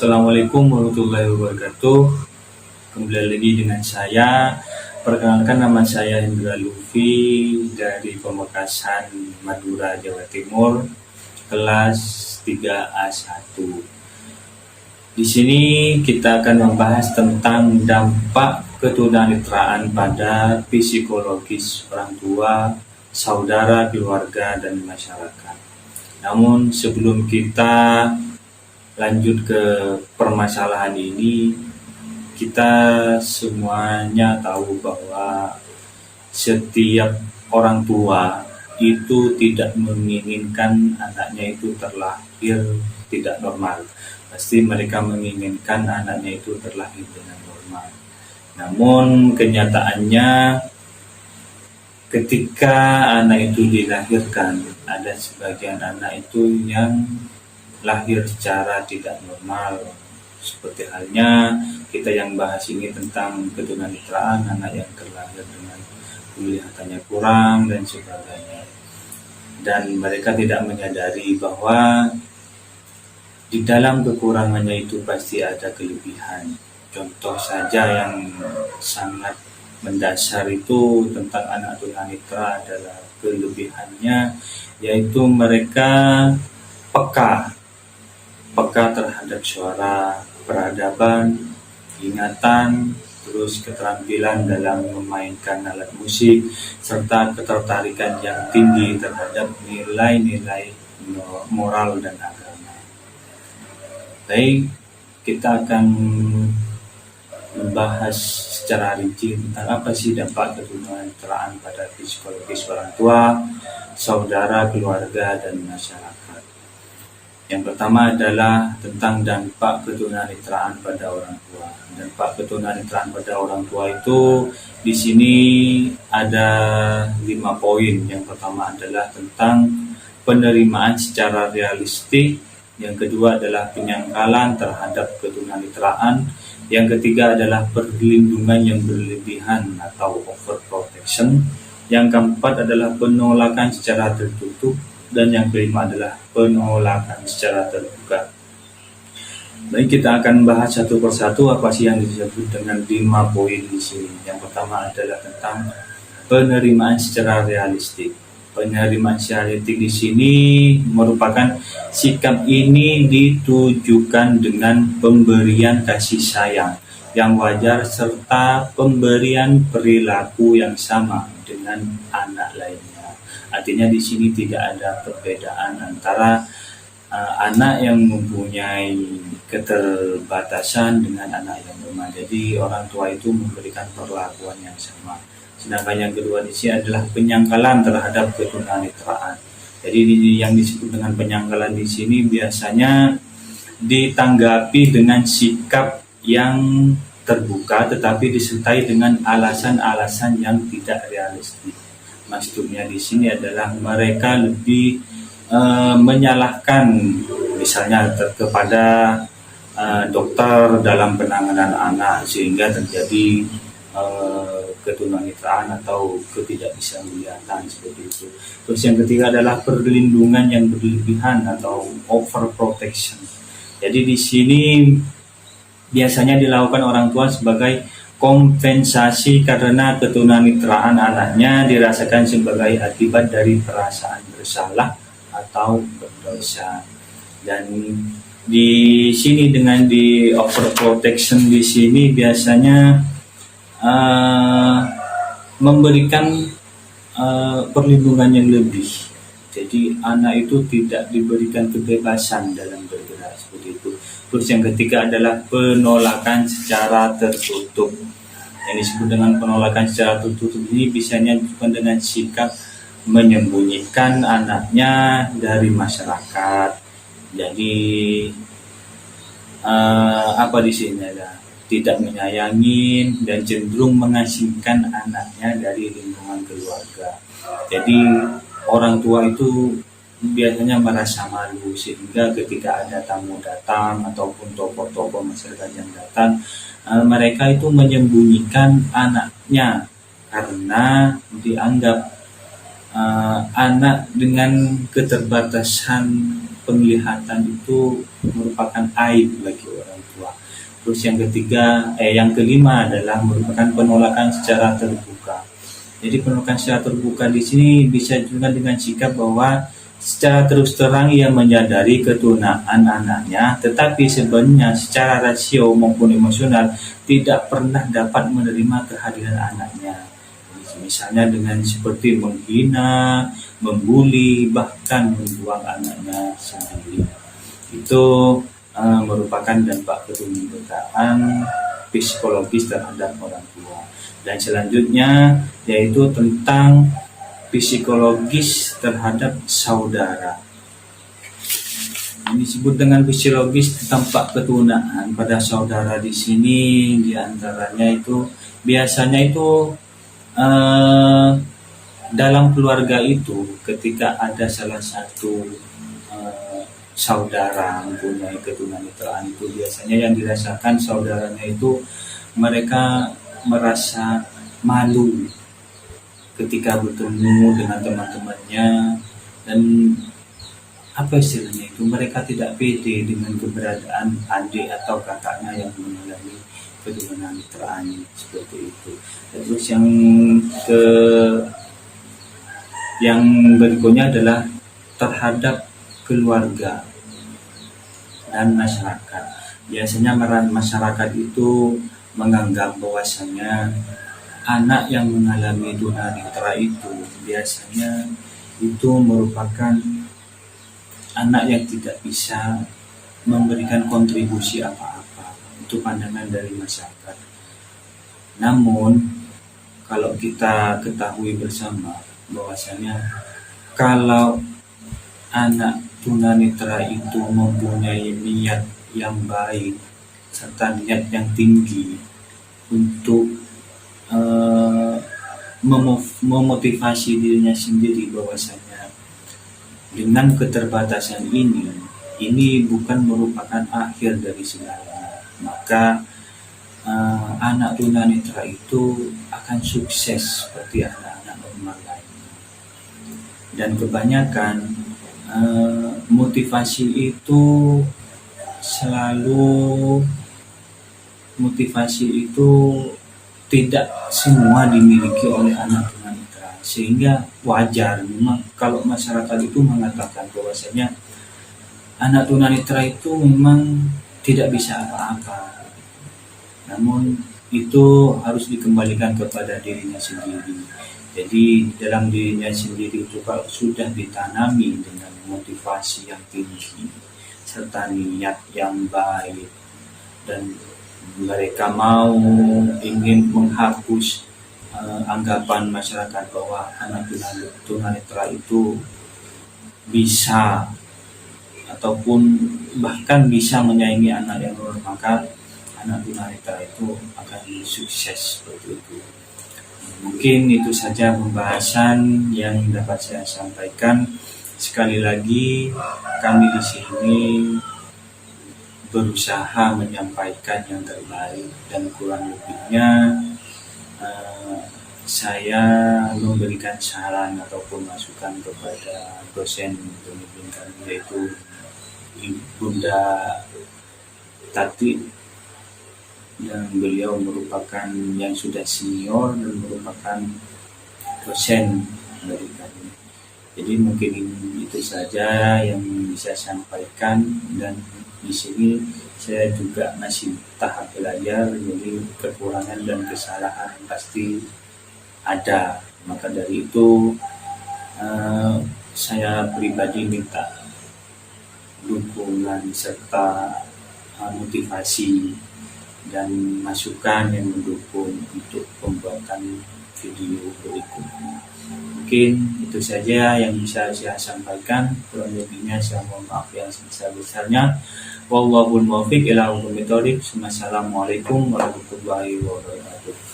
Assalamualaikum warahmatullahi wabarakatuh. Kembali lagi dengan saya. Perkenalkan, nama saya Hendra Lufi dari Pamekasan, Madura, Jawa Timur, kelas 3A1. Di sini kita akan membahas tentang dampak ketunanetraan pada psikologis orang tua, saudara, keluarga, dan masyarakat. Namun sebelum kita lanjut ke permasalahan ini, kita semuanya tahu bahwa setiap orang tua itu tidak menginginkan anaknya itu terlahir tidak normal. Pasti mereka menginginkan anaknya itu terlahir dengan normal. Namun kenyataannya ketika anak itu dilahirkan, ada sebagian anak itu yang lahir secara tidak normal. Seperti halnya kita yang bahas ini tentang ketunanetraan, anak yang terlahir dengan penglihatannya kurang dan sebagainya. Dan mereka tidak menyadari bahwa di dalam kekurangannya itu pasti ada kelebihan. Contoh saja yang sangat mendasar itu tentang anak tunanetra adalah kelebihannya, yaitu mereka peka terhadap suara, peradaban, ingatan, terus keterampilan dalam memainkan alat musik, serta ketertarikan yang tinggi terhadap nilai-nilai moral dan agama. Baik, kita akan membahas secara rinci tentang apa sih dampak ketunanetraan pada psikologis orang tua, saudara, keluarga, dan masyarakat. Yang pertama adalah tentang dampak ketunanetraan pada orang tua. Dampak ketunanetraan pada orang tua itu di sini ada 5 poin. Yang pertama adalah tentang penerimaan secara realistik. Yang kedua adalah penyangkalan terhadap ketunanetraan. Yang ketiga adalah perlindungan yang berlebihan atau overprotection. Yang keempat adalah penolakan secara tertutup. Dan yang kelima adalah penolakan secara terbuka. Baik, kita akan bahas satu persatu apa sih yang disebut dengan 5 poin di sini. Yang pertama adalah tentang penerimaan secara realistik. Penerimaan secara realistik di sini merupakan sikap ini ditujukan dengan pemberian kasih sayang yang wajar serta pemberian perilaku yang sama dengan anak lainnya. Artinya di sini tidak ada perbedaan antara anak yang mempunyai keterbatasan dengan anak yang lemah. Jadi orang tua itu memberikan perlakuan yang sama. Sedangkan yang kedua di sini adalah penyangkalan terhadap ketunanetraan. Jadi yang disebut dengan penyangkalan di sini biasanya ditanggapi dengan sikap yang terbuka tetapi disertai dengan alasan-alasan yang tidak realistis. Maksudnya di sini adalah mereka lebih menyalahkan misalnya kepada dokter dalam penanganan anak sehingga terjadi ketunanetraan atau ketidakbisaan seperti itu. Terus yang ketiga adalah perlindungan yang berlebihan atau overprotection. Jadi di sini biasanya dilakukan orang tua sebagai kompensasi karena ketunanetraan anaknya dirasakan sebagai akibat dari perasaan bersalah atau berdosa. Dan di sini dengan di overprotection di sini biasanya memberikan perlindungan yang lebih. Jadi anak itu tidak diberikan kebebasan dalam bergerak seperti itu. Terus yang ketiga adalah penolakan secara tertutup. Yang disebut dengan penolakan secara tertutup ini biasanya bukan dengan sikap menyembunyikan anaknya dari masyarakat. Jadi apa di sini adalah tidak menyayangi dan cenderung mengasingkan anaknya dari lingkungan keluarga. Jadi orang tua itu biasanya merasa malu sehingga ketika ada tamu datang ataupun tokoh-tokoh masyarakat yang datang, mereka itu menyembunyikan anaknya karena dianggap anak dengan keterbatasan penglihatan itu merupakan aib bagi orang Terus yang kelima adalah merupakan penolakan secara terbuka. Jadi penolakan secara terbuka di sini bisa juga dengan sikap bahwa secara terus terang ia menyadari ketunaan anaknya, tetapi sebenarnya secara rasio maupun emosional tidak pernah dapat menerima kehadiran anaknya. Misalnya dengan seperti menghina, membuli, bahkan membuang anaknya sendiri. Itu merupakan dampak ketidakpekaan psikologis terhadap orang tua. Dan selanjutnya yaitu tentang psikologis terhadap saudara. Ini disebut dengan psikologis dampak ketunaan pada saudara di sini, diantaranya itu biasanya itu dalam keluarga itu ketika ada salah satu saudara mempunyai ketunanetraan itu biasanya yang dirasakan saudaranya itu mereka merasa malu ketika bertemu dengan teman-temannya, dan apa istilahnya itu, mereka tidak pede dengan keberadaan adik atau kakaknya yang mengalami ketunanetraan seperti itu. Terus yang berikutnya adalah terhadap keluarga dan masyarakat. Biasanya masyarakat itu menganggap bahwasanya anak yang mengalami tunanetra itu biasanya itu merupakan anak yang tidak bisa memberikan kontribusi apa-apa. Itu pandangan dari masyarakat. Namun kalau kita ketahui bersama bahwasanya kalau anak tunanetra itu mempunyai niat yang baik serta niat yang tinggi untuk memotivasi dirinya sendiri bahwasanya dengan keterbatasan ini bukan merupakan akhir dari segalanya, maka anak tunanetra itu akan sukses seperti anak-anak normal lainnya. Dan kebanyakan motivasi itu tidak semua dimiliki oleh anak tunanetra, sehingga wajar memang kalau masyarakat itu mengatakan bahwasanya anak tunanetra itu memang tidak bisa apa-apa. Namun itu harus dikembalikan kepada dirinya sendiri. Jadi dalam dirinya sendiri itu kalau sudah ditanami dengan motivasi yang tinggi serta niat yang baik, dan mereka mau ingin menghapus anggapan masyarakat bahwa anak tunanetra itu bisa ataupun bahkan bisa menyaingi anak yang normal, maka anak tunanetra itu akan sukses seperti itu. Mungkin itu saja pembahasan yang dapat saya sampaikan. Sekali lagi kami di sini berusaha menyampaikan yang terbaik, dan kurang lebihnya saya memberikan saran ataupun masukan kepada dosen pembimbing kami, yaitu Bunda Tati, yang beliau merupakan yang sudah senior dan merupakan dosen dari kami. Jadi mungkin itu saja yang bisa saya sampaikan, dan di sini saya juga masih tahap belajar, jadi kekurangan dan kesalahan pasti ada. Maka dari itu saya pribadi minta dukungan serta motivasi dan masukan yang mendukung untuk pembuatan video berikutnya. Mungkin itu saja yang bisa saya sampaikan. Kurang lebihnya saya mohon maaf yang sebesar-besarnya. Wallahul muwaffiq ila aqwamit thoriq. Wassalamualaikum warahmatullahi wabarakatuh.